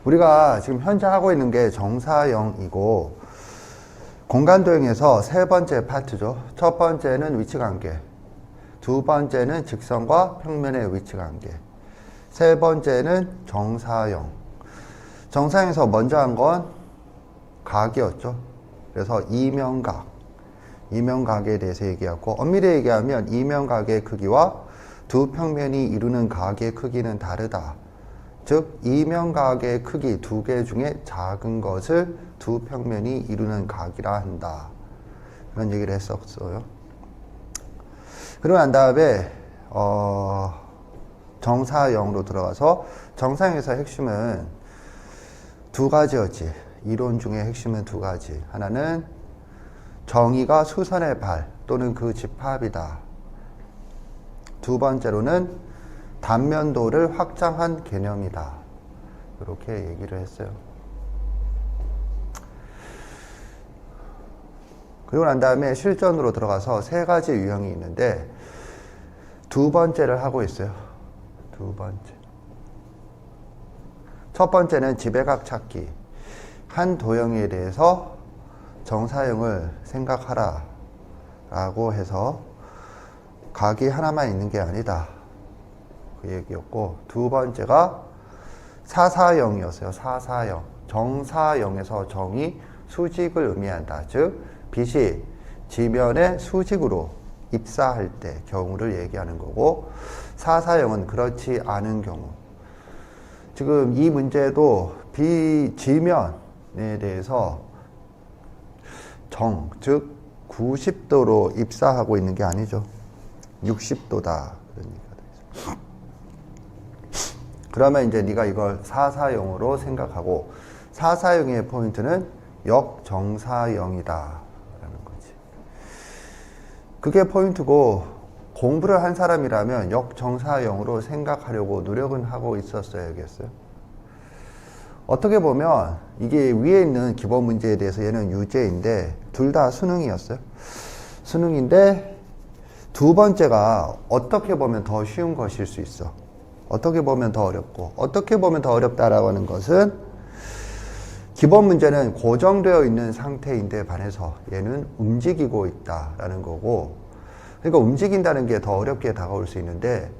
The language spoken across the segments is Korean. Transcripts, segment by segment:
우리가 지금 현재 하고 있는 게 정사형이고 공간도형에서 세 번째 파트죠. 첫 번째는 위치관계, 두 번째는 직선과 평면의 위치관계, 세 번째는 정사형. 정사형에서 먼저 한 건 각이었죠. 그래서 이면각, 이면각에 대해서 얘기하고, 엄밀히 얘기하면 이면각의 크기와 두 평면이 이루는 각의 크기는 다르다. 즉 이면각의 크기 두 개 중에 작은 것을 두 평면이 이루는 각이라 한다. 그런 얘기를 했었어요. 그러고 난 다음에 정사형으로 들어가서, 정사형에서 핵심은 두 가지였지. 이론 중에 핵심은 두 가지. 하나는 정의가 수선의 발 또는 그 집합이다. 두 번째로는 단면도를 확장한 개념이다. 이렇게 얘기를 했어요. 그리고 난 다음에 실전으로 들어가서 세 가지 유형이 있는데 두 번째를 하고 있어요. 두 번째. 첫 번째는 지배각 찾기. 한 도형에 대해서 정사형을 생각하라 라고 해서 각이 하나만 있는 게 아니다. 그 얘기였고, 두 번째가 사사형이었어요. 사사형. 정사형에서 정이 수직을 의미한다. 즉 빛이 지면의 수직으로 입사할 때 경우를 얘기하는 거고, 사사형은 그렇지 않은 경우. 지금 이 문제도 지면에 대해서 즉 90도로 입사하고 있는 게 아니죠. 60도다. 그런 얘기가 되죠. 그러면 이제 네가 이걸 사사형으로 생각하고, 사사형의 포인트는 역정사형이다 라는 거지. 그게 포인트고, 공부를 한 사람이라면 역정사형으로 생각하려고 노력은 하고 있었어야겠어요. 어떻게 보면 이게 위에 있는 기본 문제에 대해서 얘는 유제인데 둘 다 수능이었어요. 수능인데 두 번째가 어떻게 보면 더 쉬운 것일 수 있어. 어떻게 보면 더 어렵고, 어떻게 보면 더 어렵다라고 하는 것은 기본 문제는 고정되어 있는 상태인데 반해서 얘는 움직이고 있다라는 거고, 그러니까 움직인다는 게 더 어렵게 다가올 수 있는데,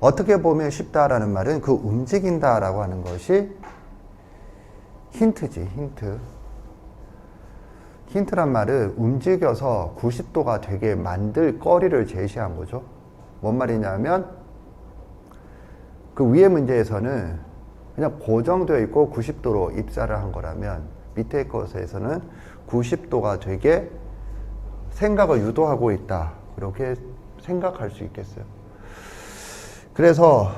어떻게 보면 쉽다라는 말은 그 움직인다라고 하는 것이 힌트지, 힌트. 힌트란 말은 움직여서 90도가 되게 만들 거리를 제시한 거죠. 뭔 말이냐면 그 위의 문제에서는 그냥 고정되어 있고 90도로 입사를 한 거라면 밑에 것에서는 90도가 되게 생각을 유도하고 있다. 그렇게 생각할 수 있겠어요. 그래서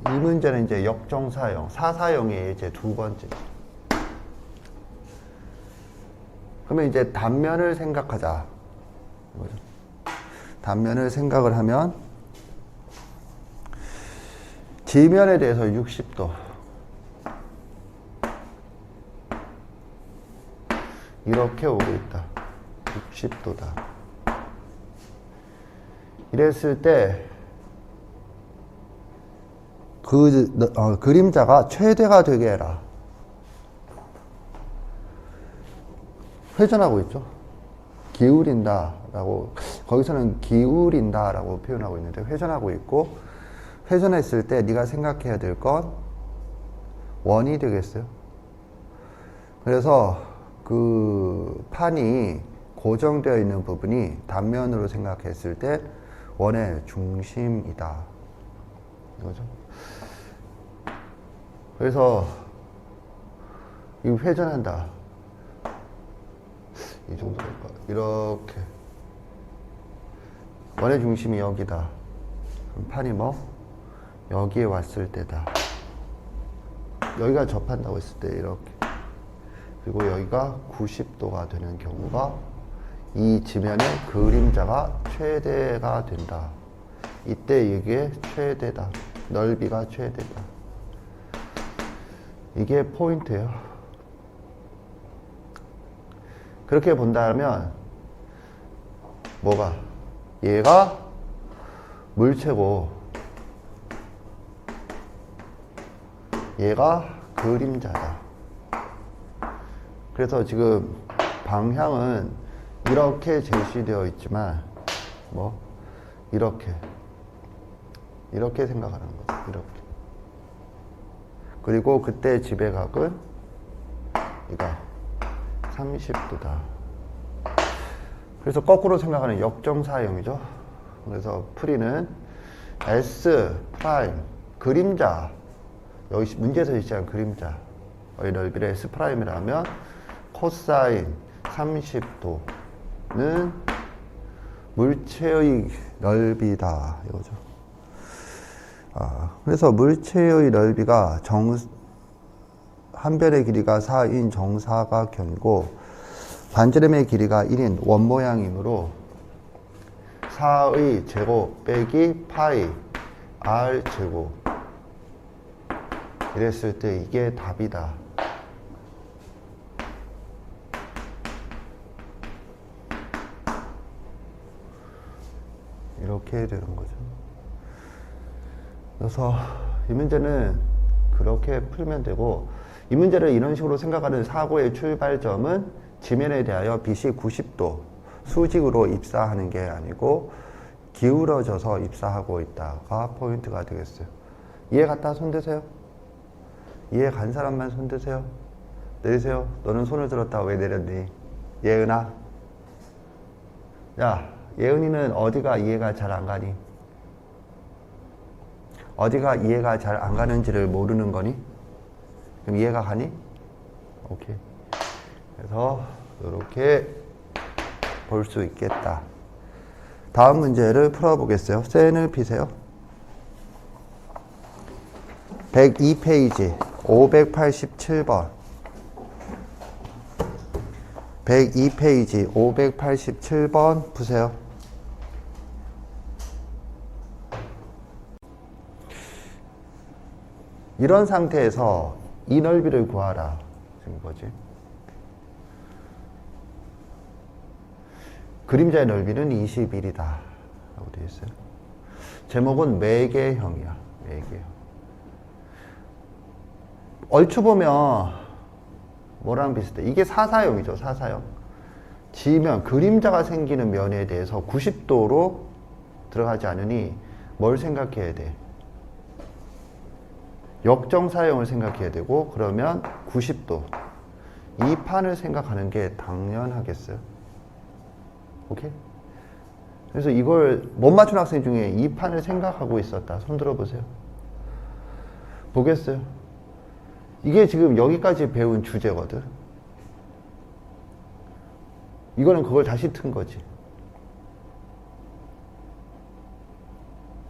이 문제는 이제 역정사형, 사사형의 이제 두 번째. 그러면 이제 단면을 생각하자. 단면을 생각을 하면 지면에 대해서 60도. 이렇게 오고 있다. 60도다. 이랬을 때 그림자가 최대가 되게 해라. 회전하고 있죠. 기울인다라고, 거기서는 기울인다라고 표현하고 있는데 회전하고 있고, 회전했을 때 네가 생각해야 될 건 원이 되겠어요. 그래서 그 판이 고정되어 있는 부분이 단면으로 생각했을 때 원의 중심이다. 이거죠. 그래서 이 회전한다. 이 정도 될까? 이렇게 원의 중심이 여기다. 그럼 판이 뭐? 여기에 왔을 때다. 여기가 접한다고 했을 때 이렇게. 그리고 여기가 90도가 되는 경우가 이 지면의 그림자가 최대가 된다. 이때 이게 최대다. 넓이가 최대다. 이게 포인트예요. 그렇게 본다면 뭐가? 얘가 물체고 얘가 그림자다. 그래서 지금 방향은 이렇게 제시되어 있지만 뭐 이렇게 생각하는 거죠. 이렇게. 그리고 그때 지배각은 이거 30도다. 그래서 거꾸로 생각하는 역정사형이죠. 그래서 풀이는 S 프라임 그림자, 여기 문제에서 제시한 그림자 의 넓이를 S 프라임이라면 코사인 30도는 물체의 넓이다 이거죠. 그래서 물체의 넓이가 한 변의 길이가 4인 정사각형이고 반지름의 길이가 1인 원모양이므로 4의 제곱 빼기 파이 r 제곱 이랬을 때 이게 답이다. 이렇게 되는 거죠. 그래서 이 문제는 그렇게 풀면 되고, 이 문제를 이런 식으로 생각하는 사고의 출발점은 지면에 대하여 빛이 90도 수직으로 입사하는 게 아니고 기울어져서 입사하고 있다가 포인트가 되겠어요. 이해 갔다 손 드세요. 이해 간 사람만 손 드세요. 내리세요. 너는 손을 들었다 왜 내렸니? 예은아. 야, 예은이는 어디가 이해가 잘 안 가니? 어디가 이해가 잘 안 가는지를 모르는 거니? 그럼 이해가 가니? 오케이. 그래서 이렇게 볼 수 있겠다. 다음 문제를 풀어보겠어요. 셀을 피세요. 102페이지 587번 102페이지 587번 푸세요. 이런 상태에서 이 넓이를 구하라. 지금 뭐지? 그림자의 넓이는 21이다. 라고 되어 있어요. 제목은 매개형이야. 매개형. 얼추 보면 뭐랑 비슷해? 이게 사사형이죠. 사사형. 지면, 그림자가 생기는 면에 대해서 90도로 들어가지 않으니 뭘 생각해야 돼? 역정사형을 생각해야 되고, 그러면 90도. 이 판을 생각하는 게 당연하겠어요. 오케이? 그래서 이걸 못 맞춘 학생 중에 이 판을 생각하고 있었다. 손 들어보세요. 보겠어요? 이게 지금 여기까지 배운 주제거든. 이거는 그걸 다시 튼 거지.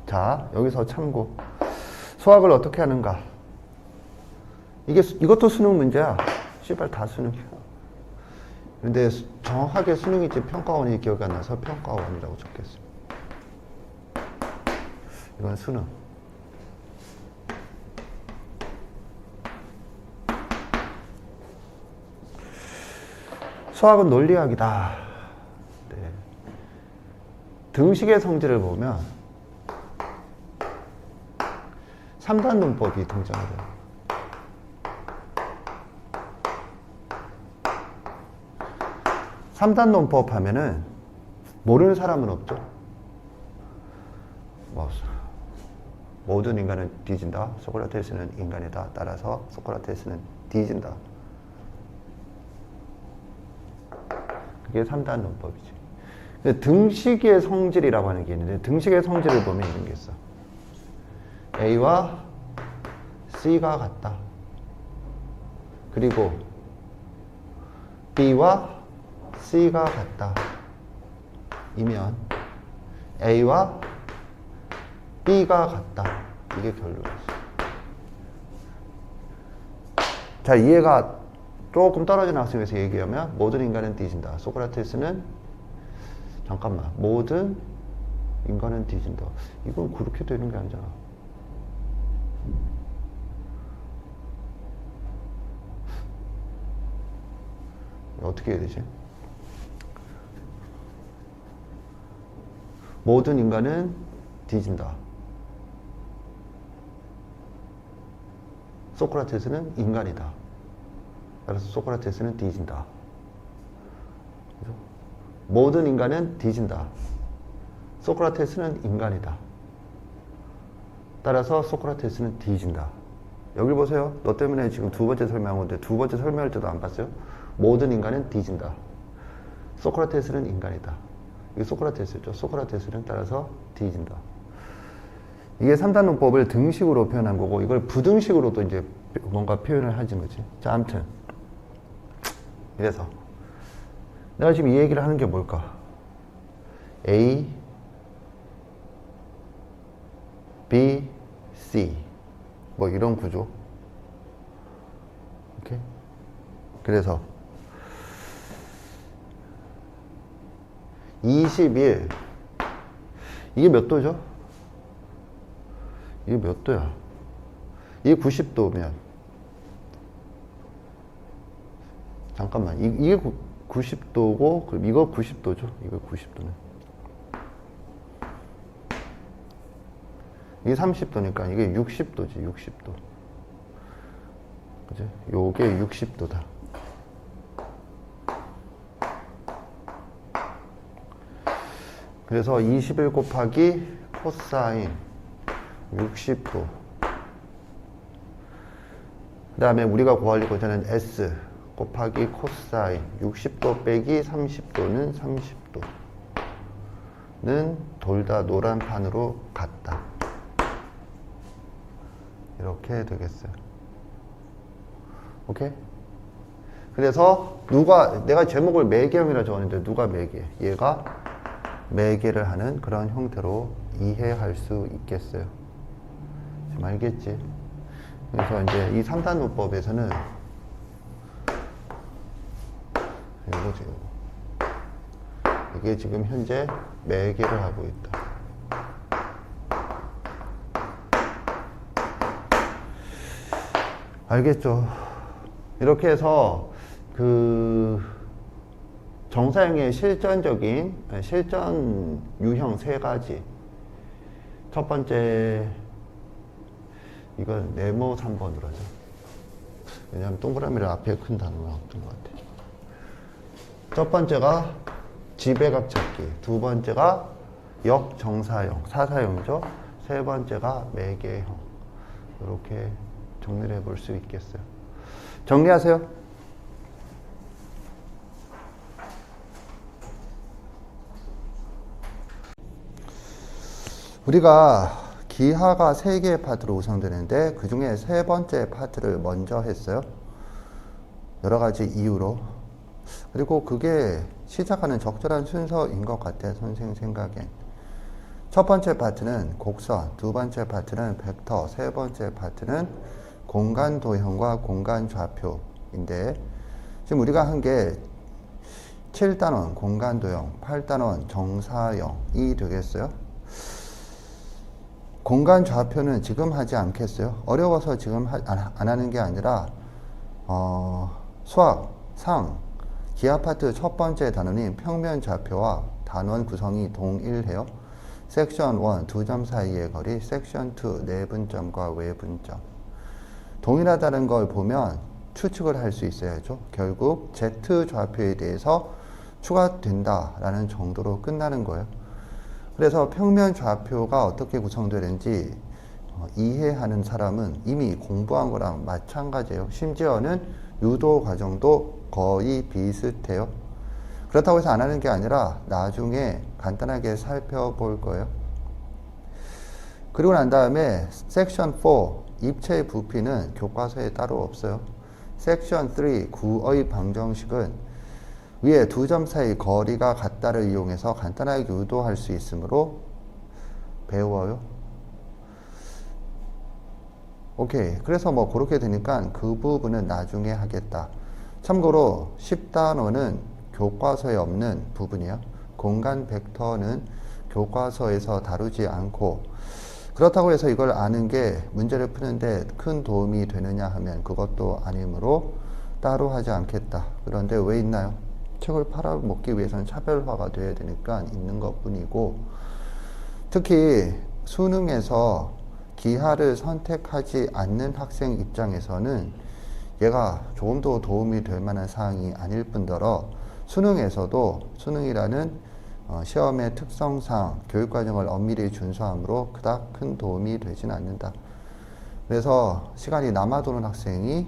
자, 여기서 참고. 수학을 어떻게 하는가? 이것도 수능 문제야. 씨발 다 수능이야. 근데 정확하게 수능인지 평가원이 기억이 안 나서 평가원이라고 적겠습니다. 이건 수능. 수학은 논리학이다. 네. 등식의 성질을 보면 3단 논법이 등장해요. 삼단 논법 하면은 모르는 사람은 없죠. 모든 인간은 뒤진다. 소크라테스는 인간이다. 따라서 소크라테스는 뒤진다. 그게 3단 논법이지. 등식의 성질이라고 하는 게 있는데, 등식의 성질을 보면 이런 게 있어. A와 C가 같다. 그리고 B와 C가 같다. 이면 A와 B가 같다. 이게 결론이지. 자, 이해가 조금 떨어지는 학생에서 얘기하면 모든 인간은 뒤진다. 소크라테스는 잠깐만, 모든 인간은 뒤진다. 이건 그렇게 되는 게 아니잖아. 어떻게 해야 되지? 모든 인간은 뒤진다. 소크라테스는 인간이다. 따라서 소크라테스는 뒤진다. 그죠? 모든 인간은 뒤진다. 소크라테스는 인간이다. 따라서 소크라테스는 뒤진다. 여기 보세요. 너 때문에 지금 두 번째 설명한 건데 두 번째 설명할 때도 안 봤어요? 모든 인간은 뒤진다. 소크라테스는 인간이다. 이게 소크라테스죠. 소크라테스는 따라서 뒤진다. 이게 3단 논법을 등식으로 표현한 거고 이걸 부등식으로도 이제 뭔가 표현을 하진 거지. 자, 아무튼 이래서 내가 지금 이 얘기를 하는 게 뭘까? A, B, C 뭐 이런 구조. 오케이? 그래서 21 이게 몇 도죠? 이게 몇 도야? 이게 90도면 잠깐만 이게 90도고 그럼 이거 90도죠? 이거 90도는 이게 30도니까 이게 60도지 60도 그죠? 요게 60도다 그래서 21 곱하기 코사인 60도 그 다음에 우리가 구하려고 하는 S 곱하기 코사인 60도 빼기 30도는 30도는 둘 다 노란 판으로 같다 이렇게 되겠어요. 오케이? 그래서 누가 내가 제목을 매개형이라 적었는데 누가 매개? 얘가 매개를 하는 그런 형태로 이해할 수 있겠어요. 지금 알겠지? 그래서 이제 이 3단 논법에서는 이거지, 이게 지금 현재 매개를 하고 있다. 알겠죠? 이렇게 해서 그 정사형의 실전 유형 세 가지. 첫 번째, 이건 네모 3번으로 하죠. 왜냐하면 동그라미를 앞에 큰 단어로 나왔던 것 같아요. 첫 번째가 지배각 찾기. 두 번째가 역정사형, 사사형이죠. 세 번째가 매개형. 이렇게 정리를 해볼 수 있겠어요. 정리하세요. 우리가 기하가 3개의 파트로 구성되는데 그 중에 세 번째 파트를 먼저 했어요. 여러 가지 이유로. 그리고 그게 시작하는 적절한 순서인 것 같아, 선생님 생각엔. 첫 번째 파트는 곡선, 두 번째 파트는 벡터, 세 번째 파트는 공간 도형과 공간 좌표인데 지금 우리가 한 게 7단원 공간 도형, 8단원 정사형이 되겠어요. 공간 좌표는 지금 하지 않겠어요. 어려워서 지금 안 하는 게 아니라 수학, 상, 기하 파트 첫 번째 단원인 평면 좌표와 단원 구성이 동일해요. 섹션 1, 두 점 사이의 거리, 섹션 2, 내분점과 외분점. 동일하다는 걸 보면 추측을 할 수 있어야죠. 결국 Z 좌표에 대해서 추가된다라는 정도로 끝나는 거예요. 그래서 평면 좌표가 어떻게 구성되는지 이해하는 사람은 이미 공부한 거랑 마찬가지예요. 심지어는 유도 과정도 거의 비슷해요. 그렇다고 해서 안 하는 게 아니라 나중에 간단하게 살펴볼 거예요. 그리고 난 다음에 섹션 4 입체 부피는 교과서에 따로 없어요. 섹션 3 구의 방정식은 위에 두 점 사이 거리가 같다를 이용해서 간단하게 유도할 수 있으므로 배워요. 오케이. 그래서 뭐 그렇게 되니까 그 부분은 나중에 하겠다. 참고로 10단원은 교과서에 없는 부분이에요. 공간 벡터는 교과서에서 다루지 않고 그렇다고 해서 이걸 아는 게 문제를 푸는데 큰 도움이 되느냐 하면 그것도 아니므로 따로 하지 않겠다. 그런데 왜 있나요? 책을 팔아먹기 위해서는 차별화가 돼야 되니까 있는 것 뿐이고 특히 수능에서 기하를 선택하지 않는 학생 입장에서는 얘가 조금 더 도움이 될 만한 사항이 아닐 뿐더러 수능에서도 수능이라는 시험의 특성상 교육과정을 엄밀히 준수함으로 그닥 큰 도움이 되진 않는다. 그래서 시간이 남아도는 학생이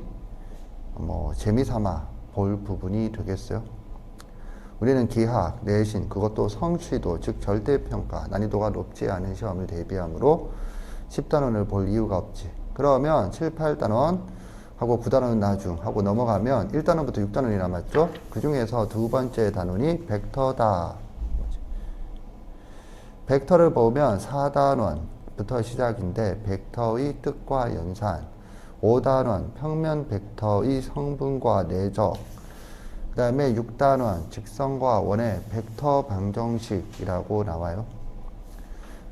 재미삼아 볼 부분이 되겠어요. 우리는 기하, 내신, 그것도 성취도, 즉 절대평가, 난이도가 높지 않은 시험을 대비하므로 10단원을 볼 이유가 없지. 그러면 7, 8단원 하고 9단원은 나중 하고 넘어가면 1단원부터 6단원이 남았죠. 그 중에서 두 번째 단원이 벡터다. 벡터를 보면 4단원부터 시작인데 벡터의 뜻과 연산, 5단원 평면 벡터의 성분과 내적, 그 다음에 6단원 직선과 원의 벡터 방정식이라고 나와요.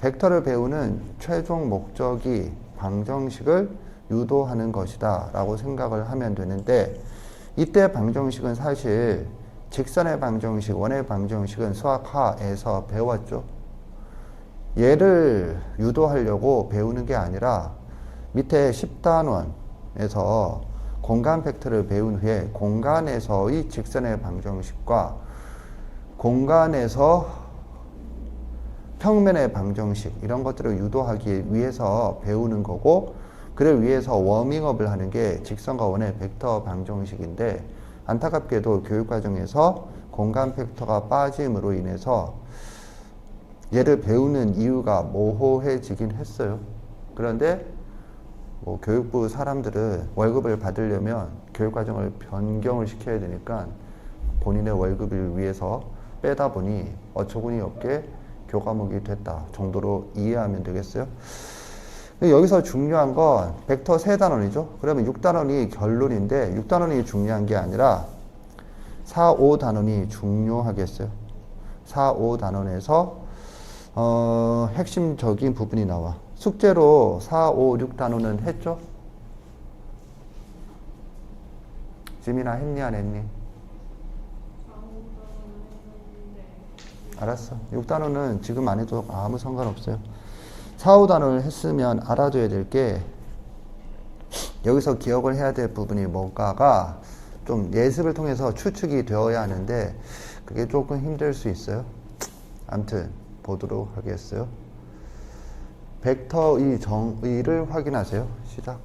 벡터를 배우는 최종 목적이 방정식을 유도하는 것이다 라고 생각을 하면 되는데, 이때 방정식은 사실 직선의 방정식, 원의 방정식은 수학하에서 배웠죠. 얘를 유도하려고 배우는 게 아니라 밑에 10단원에서 공간 벡터를 배운 후에 공간에서의 직선의 방정식과 공간에서 평면의 방정식, 이런 것들을 유도하기 위해서 배우는 거고, 그를 위해서 워밍업을 하는 게 직선과 원의 벡터 방정식인데, 안타깝게도 교육과정에서 공간 벡터가 빠짐으로 인해서 얘를 배우는 이유가 모호해지긴 했어요. 그런데 교육부 사람들은 월급을 받으려면 교육과정을 변경을 시켜야 되니까 본인의 월급을 위해서 빼다 보니 어처구니 없게 교과목이 됐다 정도로 이해하면 되겠어요. 여기서 중요한 건 벡터 3단원이죠. 그러면 6단원이 결론인데 6단원이 중요한 게 아니라 4, 5단원이 중요하겠어요. 4, 5단원에서 핵심적인 부분이 나와. 숙제로 4, 5, 6단원은 했죠? 지민아 했니 안 했니? 알았어. 6단원은 지금 안 해도 아무 상관없어요. 4, 5단원을 했으면 알아둬야 될 게, 여기서 기억을 해야 될 부분이 뭔가가 좀 예습을 통해서 추측이 되어야 하는데 그게 조금 힘들 수 있어요. 아무튼 보도록 하겠어요. 벡터의 정의를 확인하세요. 시작.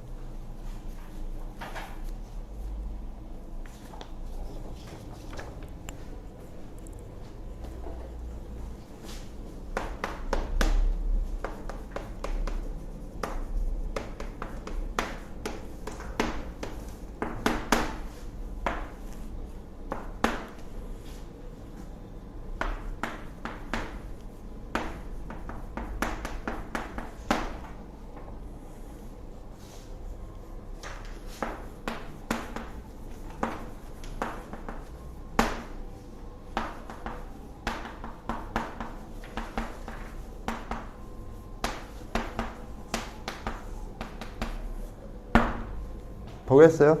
보겠어요?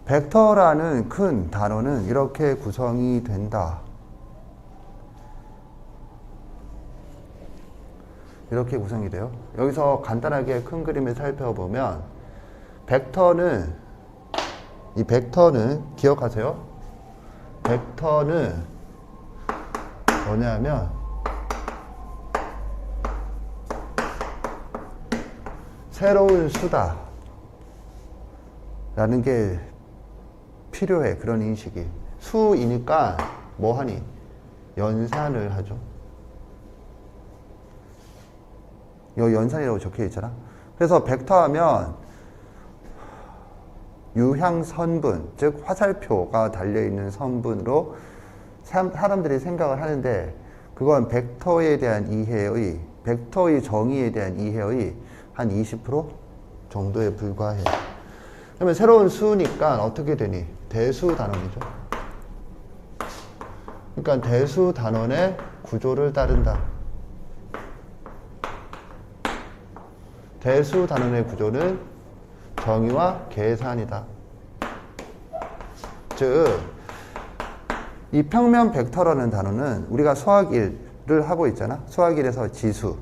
벡터라는 큰 단어는 이렇게 구성이 된다. 이렇게 구성이 돼요. 여기서 간단하게 큰 그림을 살펴보면 이 벡터는 기억하세요. 벡터는 뭐냐면 새로운 수다 라는 게 필요해. 그런 인식이. 수이니까 뭐하니? 연산을 하죠. 요 연산이라고 적혀 있잖아. 그래서 벡터 하면 유향선분, 즉 화살표가 달려있는 선분으로 사람들이 생각을 하는데, 그건 벡터에 대한 이해의, 벡터의 정의에 대한 이해의 한 20% 정도에 불과해. 그러면 새로운 수니까 어떻게 되니? 대수 단원이죠. 그러니까 대수 단원의 구조를 따른다. 대수 단원의 구조는 정의와 계산이다. 즉, 이 평면 벡터라는 단어는 우리가 수학 1을 하고 있잖아. 수학 1에서 지수,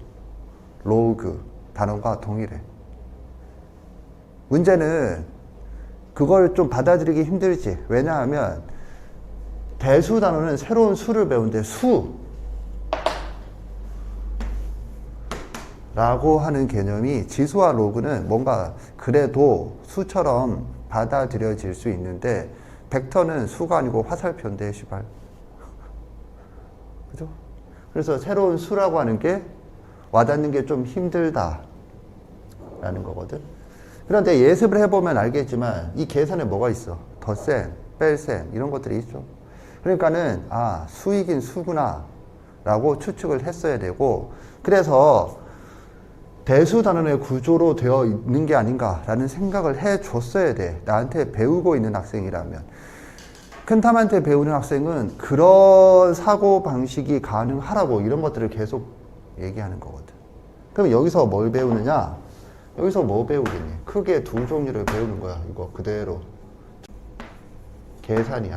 로그, 단어가 동일해. 문제는 그걸 좀 받아들이기 힘들지. 왜냐하면 대수 단어는 새로운 수를 배우는데 수라고 하는 개념이 지수와 로그는 뭔가 그래도 수처럼 받아들여질 수 있는데 벡터는 수가 아니고 화살표인데 시발. 그죠? 그래서 새로운 수라고 하는 게 와닿는 게 좀 힘들다라는 거거든. 그런데 예습을 해보면 알겠지만 이 계산에 뭐가 있어? 덧셈, 뺄셈 이런 것들이 있죠. 그러니까는 수이긴 수구나 라고 추측을 했어야 되고, 그래서 대수 단원의 구조로 되어 있는 게 아닌가라는 생각을 해줬어야 돼. 나한테 배우고 있는 학생이라면. 큰탐한테 배우는 학생은 그런 사고방식이 가능하라고 이런 것들을 계속 얘기하는 거거든. 그럼 여기서 뭘 배우느냐? 여기서 뭐 배우겠니? 크게 두 종류를 배우는 거야. 이거 그대로. 계산이야.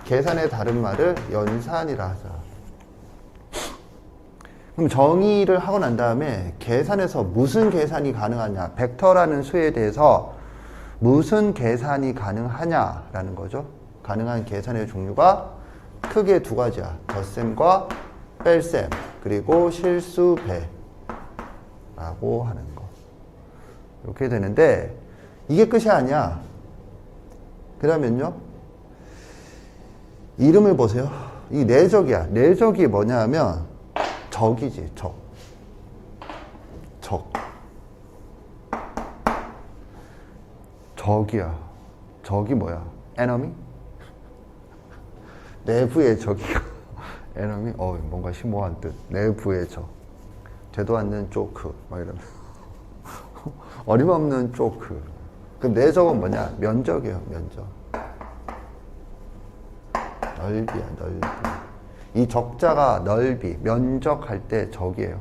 계산의 다른 말을 연산이라 하자. 그럼 정의를 하고 난 다음에 계산에서 무슨 계산이 가능하냐? 벡터라는 수에 대해서 무슨 계산이 가능하냐라는 거죠. 가능한 계산의 종류가 크게 두 가지야. 덧셈과 뺄셈, 그리고 실수배라고 하는 거. 이렇게 되는데 이게 끝이 아니야. 그러면요, 이름을 보세요. 이 내적이야. 내적이 뭐냐 하면 적이지. 적. 적이야. 적이 뭐야? enemy? 내부의 적이야. enemy? 뭔가 심오한 뜻. 내부의 적. 되도 않는 조크. 막 이러면. 어림없는 조크. 그럼 내적은 뭐냐? 면적이에요. 면적. 넓이야. 넓이. 이 적자가 넓이, 면적할 때 적이에요.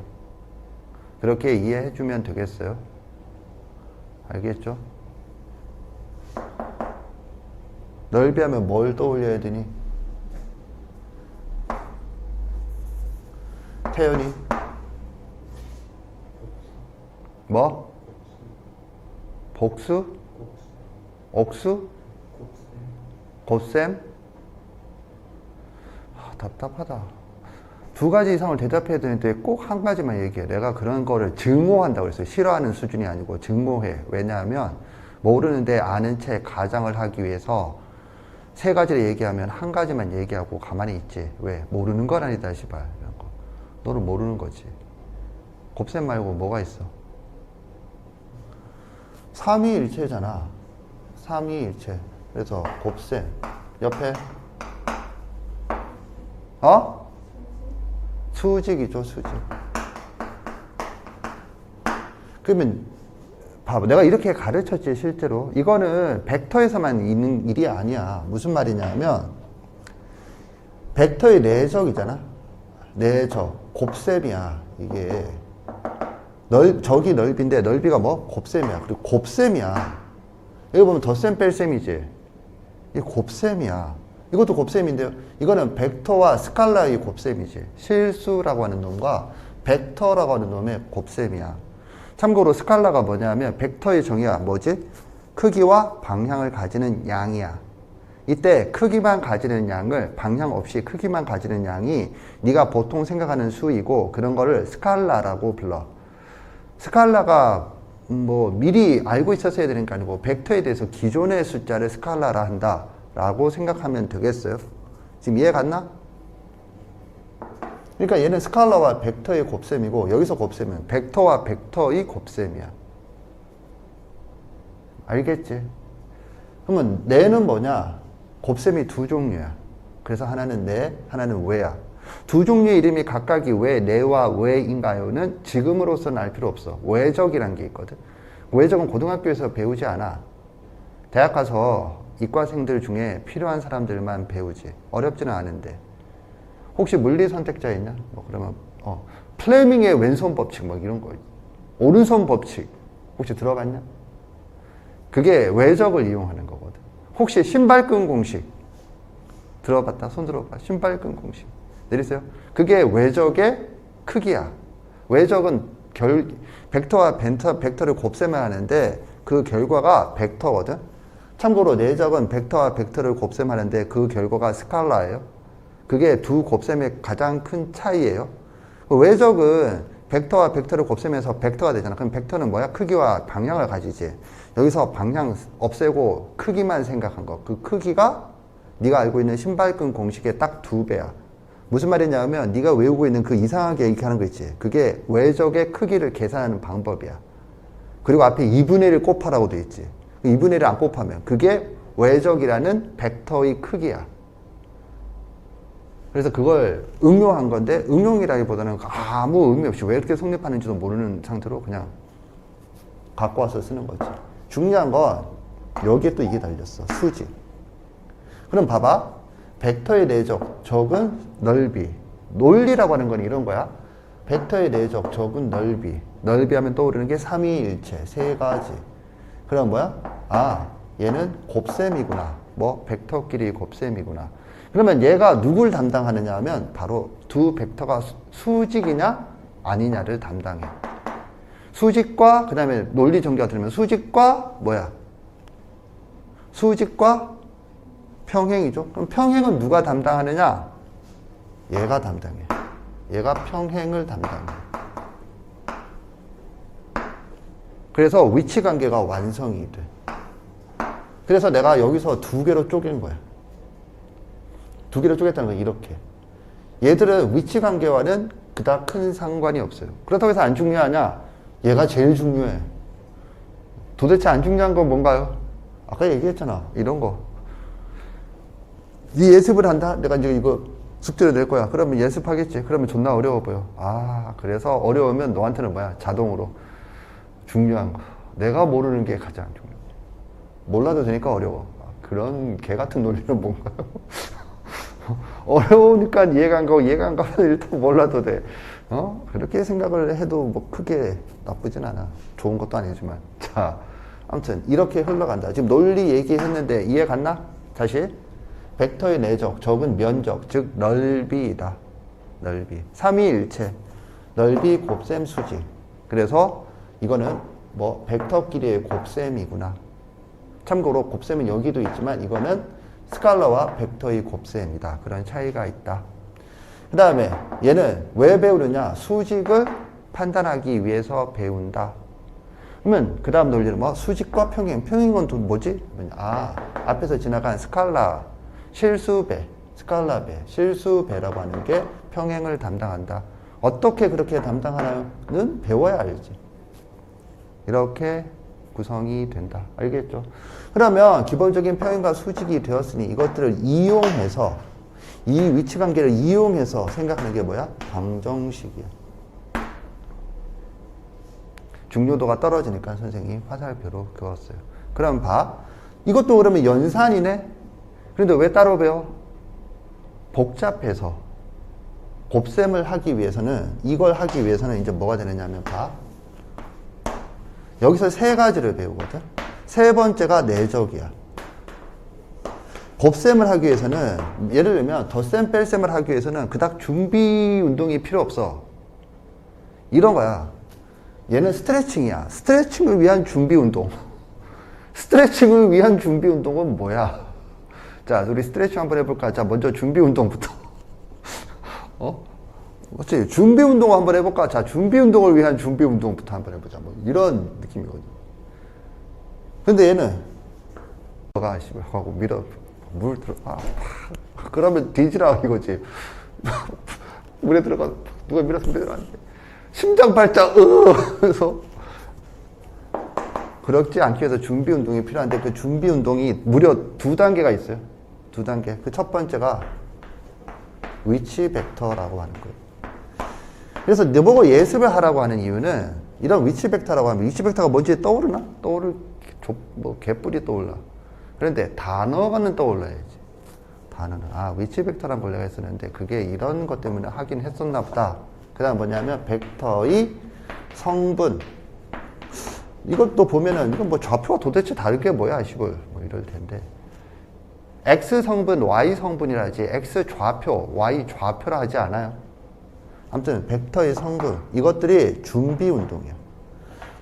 그렇게 이해해주면 되겠어요? 알겠죠? 넓이 하면 뭘 떠올려야 되니? 태연이? 뭐? 복수? 옥수? 곱셈? 답답하다. 두 가지 이상을 대답해야 되는데 꼭 한 가지만 얘기해. 내가 그런 거를 증오한다고 그랬어요. 싫어하는 수준이 아니고 증오해. 왜냐하면 모르는데 아는 채 가장을 하기 위해서 세 가지를 얘기하면 한 가지만 얘기하고 가만히 있지. 왜? 모르는 건 아니다 시발. 이런 거. 너는 모르는 거지. 곱셈 말고 뭐가 있어? 삼위일체잖아. 삼위일체. 그래서 곱셈 옆에 수직이죠, 수직. 그러면 봐봐, 내가 이렇게 가르쳤지. 실제로 이거는 벡터에서만 있는 일이 아니야. 무슨 말이냐면 벡터의 내적이잖아. 내적, 곱셈이야. 이게 적이 넓인데 넓이가 뭐? 곱셈이야. 그리고 곱셈이야. 여기 보면 덧셈 뺄셈이지. 이게 곱셈이야. 이것도 곱셈인데요. 이거는 벡터와 스칼라의 곱셈이지. 실수라고 하는 놈과 벡터라고 하는 놈의 곱셈이야. 참고로 스칼라가 뭐냐면 벡터의 정의가 뭐지? 크기와 방향을 가지는 양이야. 이때 크기만 가지는 양을, 방향 없이 크기만 가지는 양이 네가 보통 생각하는 수이고, 그런 거를 스칼라라고 불러. 스칼라가 뭐 미리 알고 있었어야 되는 게 아니고 벡터에 대해서 기존의 숫자를 스칼라라 한다 라고 생각하면 되겠어요? 지금 이해 갔나? 그러니까 얘는 스칼라와 벡터의 곱셈이고, 여기서 곱셈은 벡터와 벡터의 곱셈이야. 알겠지? 그러면 내는 뭐냐? 곱셈이 두 종류야. 그래서 하나는 내, 하나는 외야. 두 종류의 이름이 각각이 왜 내와 외인가요는 지금으로서는 알 필요 없어. 외적이란 게 있거든. 외적은 고등학교에서 배우지 않아. 대학 가서 이과생들 중에 필요한 사람들만 배우지. 어렵지는 않은데. 혹시 물리 선택자 있냐? 뭐 그러면 플레밍의 왼손 법칙 뭐 이런 거, 오른손 법칙 혹시 들어봤냐? 그게 외적을 이용하는 거거든. 혹시 신발끈 공식 들어봤다? 손 들어봐. 신발끈 공식 내리세요. 그게 외적의 크기야. 외적은 벡터와 벡터를 곱셈을 하는데 그 결과가 벡터거든. 참고로 내적은 벡터와 벡터를 곱셈하는데 그 결과가 스칼라예요. 그게 두 곱셈의 가장 큰 차이예요. 외적은 벡터와 벡터를 곱셈해서 벡터가 되잖아. 그럼 벡터는 뭐야? 크기와 방향을 가지지. 여기서 방향 없애고 크기만 생각한 거. 그 크기가 네가 알고 있는 신발끈 공식의 딱 2배야. 무슨 말이냐면 네가 외우고 있는 그 이상하게 이렇게 하는 거 있지. 그게 외적의 크기를 계산하는 방법이야. 그리고 앞에 2분의 1 곱하라고 돼 있지. 2분의 1을 안 곱하면 그게 외적이라는 벡터의 크기야. 그래서 그걸 응용한 건데 응용이라기보다는 아무 의미 없이 왜 이렇게 성립하는지도 모르는 상태로 그냥 갖고 와서 쓰는 거지. 중요한 건 여기에 또 이게 달렸어. 수직. 그럼 봐봐. 벡터의 내적, 적은 넓이. 논리라고 하는 건 이런 거야. 벡터의 내적, 적은 넓이. 넓이 하면 떠오르는 게 삼위일체, 세 가지. 그럼 뭐야? 아, 얘는 곱셈이구나. 뭐 벡터끼리 곱셈이구나. 그러면 얘가 누굴 담당하느냐 하면 바로 두 벡터가 수직이냐 아니냐를 담당해. 수직과 그 다음에 논리 전개가 들으면 수직과 뭐야? 수직과 평행이죠. 그럼 평행은 누가 담당하느냐? 얘가 담당해. 얘가 평행을 담당해. 그래서 위치관계가 완성이 돼. 그래서 내가 여기서 2개로 쪼갠 거야. 2개로 쪼갰다는 건 이렇게. 얘들은 위치관계와는 그닥 큰 상관이 없어요. 그렇다고 해서 안 중요하냐? 얘가 제일 중요해. 도대체 안 중요한 건 뭔가요? 아까 얘기했잖아. 이런 거. 네 예습을 한다? 내가 이제 이거 숙제를 낼 거야. 그러면 예습하겠지. 그러면 존나 어려워 보여. 아, 그래서 어려우면 너한테는 뭐야? 자동으로. 중요한 거. 내가 모르는 게 가장 중요해. 몰라도 되니까 어려워. 그런 개 같은 논리는 뭔가요? 어려우니까 이해가 안 가고 이해가 안 가면 일단 몰라도 돼. 그렇게 생각을 해도 뭐 크게 나쁘진 않아. 좋은 것도 아니지만. 자, 아무튼 이렇게 흘러간다. 지금 논리 얘기했는데 이해 갔나? 다시. 벡터의 내적, 적은 면적, 즉 넓이이다. 넓이. 삼위일체. 넓이 곱셈 수직. 그래서 이거는 뭐 벡터끼리의 곱셈이구나. 참고로 곱셈은 여기도 있지만 이거는 스칼라와 벡터의 곱셈이다. 그런 차이가 있다. 그 다음에 얘는 왜 배우느냐? 수직을 판단하기 위해서 배운다. 그러면 그 다음 논리는 뭐? 수직과 평행. 평행은 또 뭐지? 아, 앞에서 지나간 스칼라, 실수배, 스칼라배, 실수배라고 하는 게 평행을 담당한다. 어떻게 그렇게 담당하나는 배워야 알지. 이렇게 구성이 된다. 알겠죠? 그러면 기본적인 평행과 수직이 되었으니 이것들을 이용해서 이 위치관계를 이용해서 생각하는 게 뭐야? 방정식이야. 중요도가 떨어지니까 선생님이 화살표로 그었어요. 그럼 봐. 이것도 그러면 연산이네? 그런데 왜 따로 배워? 복잡해서 곱셈을 하기 위해서는 이걸 하기 위해서는 이제 뭐가 되느냐면 봐. 여기서 세 가지를 배우거든. 세 번째가 내적이야. 곱셈을 하기 위해서는 예를 들면 덧셈 뺄셈을 하기 위해서는 그닥 준비 운동이 필요 없어. 이런 거야. 얘는 스트레칭이야. 스트레칭을 위한 준비 운동. 스트레칭을 위한 준비 운동은 뭐야? 자, 우리 스트레칭 한번 해볼까? 자, 먼저 준비 운동부터. 그렇지? 준비 운동 한번 해볼까? 자, 준비 운동을 위한 준비 운동부터 한번 해보자. 뭐 이런 느낌이거든. 근데 얘는 너가 하고 밀어 물 들어. 그러면 뒤지라 이거지. 물에 들어가 누가 밀었으면 들어가는데 심장 발작 그래서 그렇지 않기 위해서 준비 운동이 필요한데 그 준비 운동이 무려 2단계가 있어요. 2단계. 그 첫 번째가 위치 벡터라고 하는 거예요. 그래서 너보고 예습을 하라고 하는 이유는 이런 위치 벡터라고 하면 위치 벡터가 뭔지 떠오르나? 뭐 개뿔이 떠올라. 그런데 단어가는 떠올라야지. 단어는 위치 벡터란 걸 내가 했었는데 그게 이런 것 때문에 하긴 했었나 보다. 그 다음 뭐냐면 벡터의 성분. 이것도 보면은 이건 뭐 좌표가 도대체 다르게 뭐야 시골 뭐 이럴 텐데 X 성분, Y 성분이라 하지 X 좌표, Y 좌표라 하지 않아요. 아무튼 벡터의 성분 이것들이 준비 운동이에요.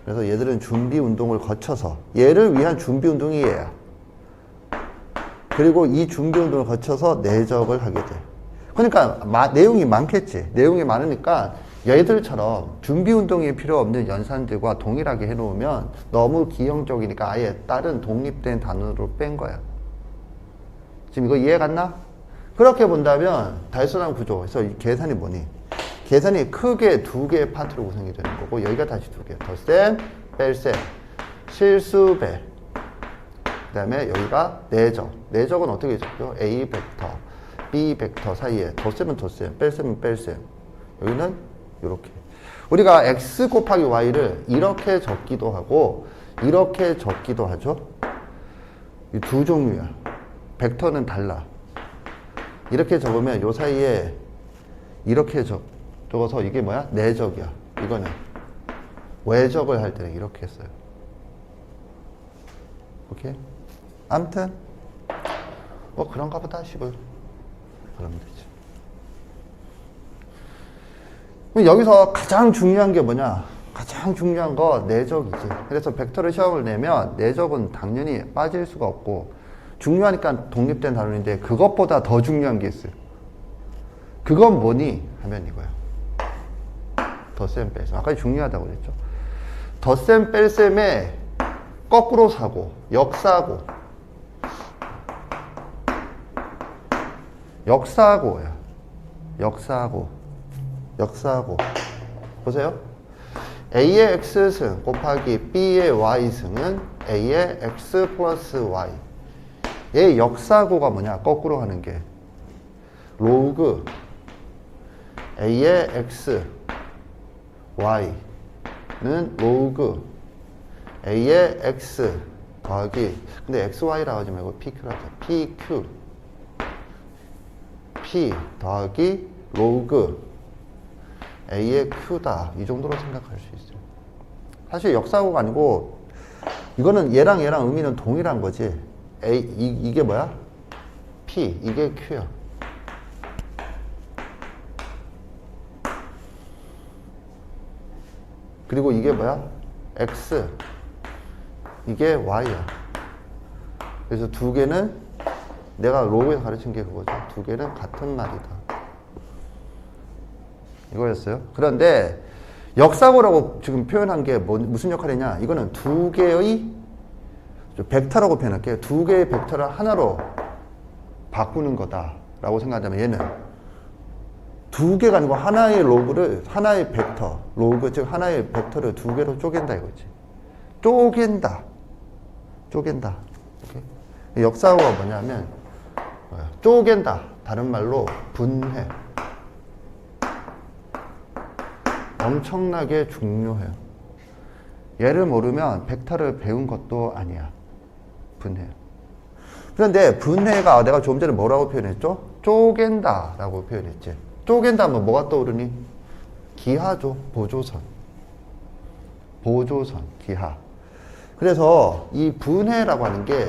그래서 얘들은 준비 운동을 거쳐서 얘를 위한 준비 운동이 얘야. 그리고 이 준비 운동을 거쳐서 내적을 하게 돼. 그러니까 내용이 많겠지. 내용이 많으니까 얘들처럼 준비 운동이 필요 없는 연산들과 동일하게 해놓으면 너무 기형적이니까 아예 다른 독립된 단어로 뺀 거야. 지금 이거 이해 갔나? 그렇게 본다면 달선한 구조에서 이 계산이 뭐니? 계산이 크게 두 개의 파트로 구성이 되는 거고 여기가 다시 두 개. 덧셈, 뺄셈, 실수배. 그 다음에 여기가 내적. 내적은 어떻게 적죠? A 벡터, B 벡터 사이에 덧셈은 덧셈, 뺄셈은 뺄셈. 여기는 이렇게. 우리가 X 곱하기 Y를 이렇게 적기도 하고 이렇게 적기도 하죠. 이 두 종류야. 벡터는 달라. 이렇게 적으면 요 사이에 이렇게 적어서 이게 뭐야? 내적이야. 이거는 외적을 할 때는 이렇게 했어요. 오케이? 아무튼 뭐 그런가 보다 싶어요. 그러면 되지. 그럼 여기서 가장 중요한 게 뭐냐? 가장 중요한 거 내적이지. 그래서 벡터를 시험을 내면 내적은 당연히 빠질 수가 없고 중요하니까 독립된 단원인데 그것보다 더 중요한 게 있어요. 그건 뭐니? 하면 이거야. 덧셈 뺄셈. 아까 중요하다고 그랬죠. 덧셈 뺄셈에 거꾸로 사고, 역사고. 역사고야. 역사고. 역사고. 보세요. A의 X승 곱하기 B의 Y승은 A의 X 플러스 Y. 얘 역사고가 뭐냐? 거꾸로 하는 게. 로그 A의 X, Y는 로그 A의 X 더하기, 근데 XY라고 하지 말고 PQ라고 하자. PQ P 더하기 로그 A의 Q다. 이 정도로 생각할 수 있어요. 사실 역사고가 아니고 이거는 얘랑 의미는 동일한 거지. 이게 뭐야? P, 이게 Q야. 그리고 이게 뭐야? X, 이게 Y야. 그래서 두 개는 내가 로그에서 가르친 게 그거죠. 두 개는 같은 말이다. 이거였어요. 그런데 역사고라고 지금 표현한 게 무슨 역할이냐? 이거는 두 개의 벡터라고 표현할게요. 두 개의 벡터를 하나로 바꾸는 거다라고 생각하자면 얘는 두 개가 아니고 하나의 로그를, 하나의 벡터, 로그, 즉 하나의 벡터를 두 개로 쪼갠다 이거지. 쪼갠다. 쪼갠다. 오케이? 역사고가 뭐냐면 쪼갠다. 다른 말로 분해. 엄청나게 중요해요. 얘를 모르면 벡터를 배운 것도 아니야. 분해. 그런데 분해가 내가 조금 전에 뭐라고 표현했죠? 쪼갠다 라고 표현했지. 쪼갠다 하면 뭐가 떠오르니? 기하죠. 보조선. 보조선, 기하. 그래서 이 분해라고 하는 게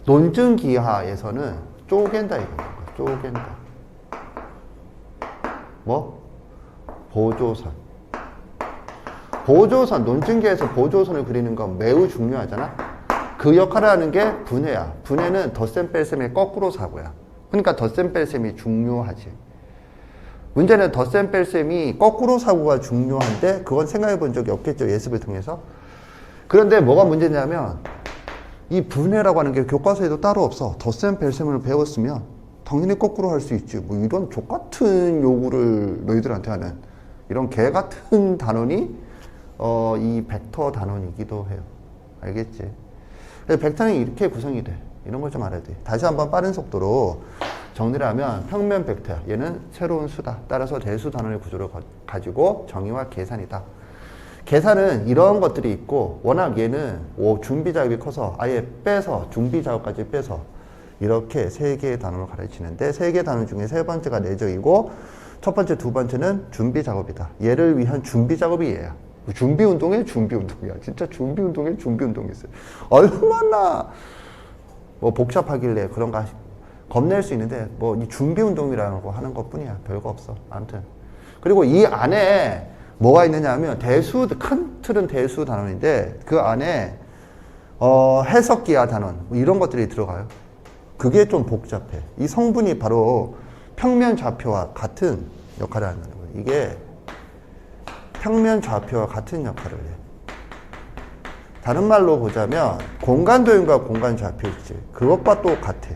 논증 기하에서는 쪼갠다 이거야. 쪼갠다. 뭐? 보조선. 보조선, 논증기에서 보조선을 그리는 건 매우 중요하잖아. 그 역할을 하는 게 분해야. 분해는 덧셈 뺄셈의 거꾸로 사고야. 그러니까 덧셈 뺄셈이 중요하지. 문제는 덧셈 뺄셈이 거꾸로 사고가 중요한데 그건 생각해 본 적이 없겠죠. 예습을 통해서. 그런데 뭐가 문제냐면 이 분해라고 하는 게 교과서에도 따로 없어. 덧셈 뺄셈을 배웠으면 당연히 거꾸로 할 수 있지. 뭐 이런 족같은 요구를 너희들한테 하는 이런 개 같은 단원이 이 벡터 단원이기도 해요. 알겠지? 그래서 벡터는 이렇게 구성이 돼. 이런 걸 좀 알아야 돼. 다시 한번 빠른 속도로 정리를 하면 평면 벡터야. 얘는 새로운 수다. 따라서 대수 단원의 구조를 가지고 정의와 계산이다. 계산은 이런 것들이 있고 워낙 얘는 준비 작업이 커서 아예 빼서 준비 작업까지 빼서 이렇게 세 개의 단원을 가르치는데 세 개의 단원 중에 세 번째가 내적이고 첫 번째, 두 번째는 준비 작업이다. 얘를 위한 준비 작업이 얘야. 준비 운동에 준비 운동이야. 진짜 준비 운동에 준비 운동이 있어요. 얼마나 뭐 복잡하길래 그런가 겁낼 수 있는데 뭐 이 준비 운동이라고 하는 것 뿐이야. 별거 없어. 아무튼 그리고 이 안에 뭐가 있느냐 하면 대수, 큰 틀은 대수 단원인데 그 안에 해석기하 단원 뭐 이런 것들이 들어가요. 그게 좀 복잡해. 이 성분이 바로 평면 좌표와 같은 역할을 하는 거예요. 이게 평면 좌표와 같은 역할을 해. 다른 말로 보자면 공간 도형과 공간 좌표 있지. 그것과 또 같아.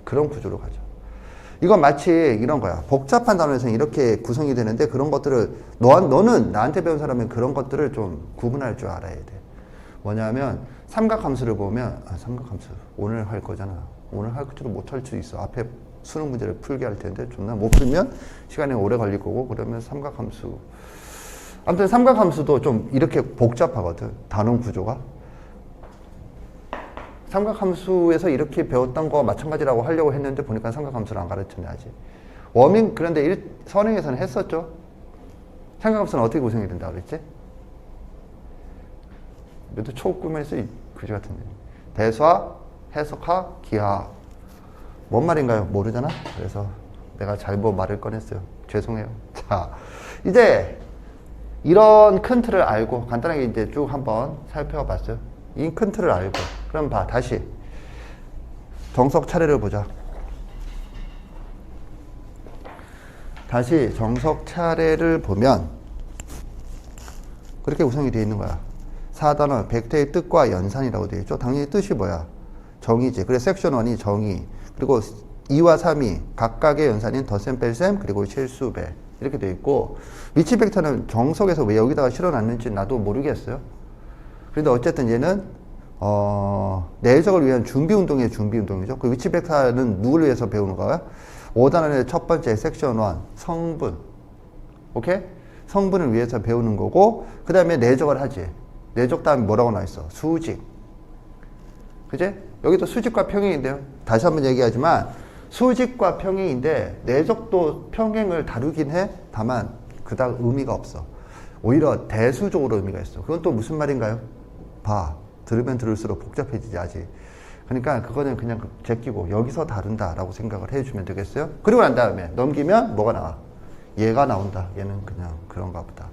그런 구조로 가죠. 이건 마치 이런 거야. 복잡한 단원에서는 이렇게 구성이 되는데 그런 것들을 너는 나한테 배운 사람은 그런 것들을 좀 구분할 줄 알아야 돼. 뭐냐면 삼각함수를 보면 삼각함수 오늘 할 거잖아. 오늘 할 줄도 못 할 수 있어. 앞에 수능 문제를 풀게 할 텐데 존나 못 풀면 시간이 오래 걸릴 거고 그러면 삼각함수. 아무튼 삼각함수도 좀 이렇게 복잡하거든. 단원 구조가. 삼각함수에서 이렇게 배웠던 거 마찬가지라고 하려고 했는데 보니까 삼각함수를 안 가르쳤네 아직. 그런데 선행에서는 했었죠. 삼각함수는 어떻게 구성이 된다고 그랬지? 몇도 초급에서 그지 같은데. 대수하, 해석하, 기하. 뭔 말인가요? 모르잖아? 그래서 내가 잘못 말을 꺼냈어요. 죄송해요. 자, 이제 이런 큰 틀을 알고 간단하게 이제 쭉 한번 살펴봤어요. 이 큰 틀을 알고. 그럼 다시 정석 차례를 보자. 다시 정석 차례를 보면 그렇게 구성이 되어 있는 거야. 4단원 벡터의 뜻과 연산이라고 되어 있죠. 당연히 뜻이 뭐야? 정의지. 그래서 섹션 1이 정의. 그리고 2와 3이 각각의 연산인 덧셈, 뺄셈, 그리고 실수배. 이렇게 되어 있고 위치 벡터는 정석에서 왜 여기다가 실어놨는지 나도 모르겠어요. 그런데 어쨌든 얘는 내적을 위한 준비운동의 준비운동이죠. 그 위치 벡터는 누구를 위해서 배우는 거야? 5단원의 첫 번째 섹션 1 성분. 오케이? 성분을 위해서 배우는 거고 그 다음에 내적을 하지. 내적 다음에 뭐라고 나와있어? 수직. 그지? 여기도 수직과 평행인데요. 다시 한번 얘기하지만 수직과 평행인데 내적도 평행을 다루긴 해. 다만 그닥 의미가 없어. 오히려 대수적으로 의미가 있어. 그건 또 무슨 말인가요? 들으면 들을수록 복잡해지지 아직. 그러니까 그거는 그냥 제끼고 여기서 다룬다라고 생각을 해주면 되겠어요. 그리고 난 다음에 넘기면 뭐가 나와? 얘가 나온다. 얘는 그냥 그런가 보다.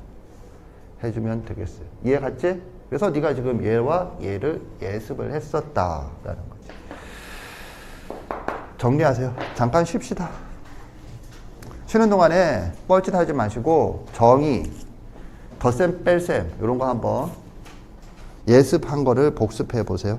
해주면 되겠어요. 이해 갔지? 그래서 네가 지금 얘와 얘를 예습을 했었다라는 거지. 정리하세요. 잠깐 쉽시다. 쉬는 동안에 뻘짓 하지 마시고 정의, 덧셈, 뺄셈 이런 거 한번 예습한 거를 복습해 보세요.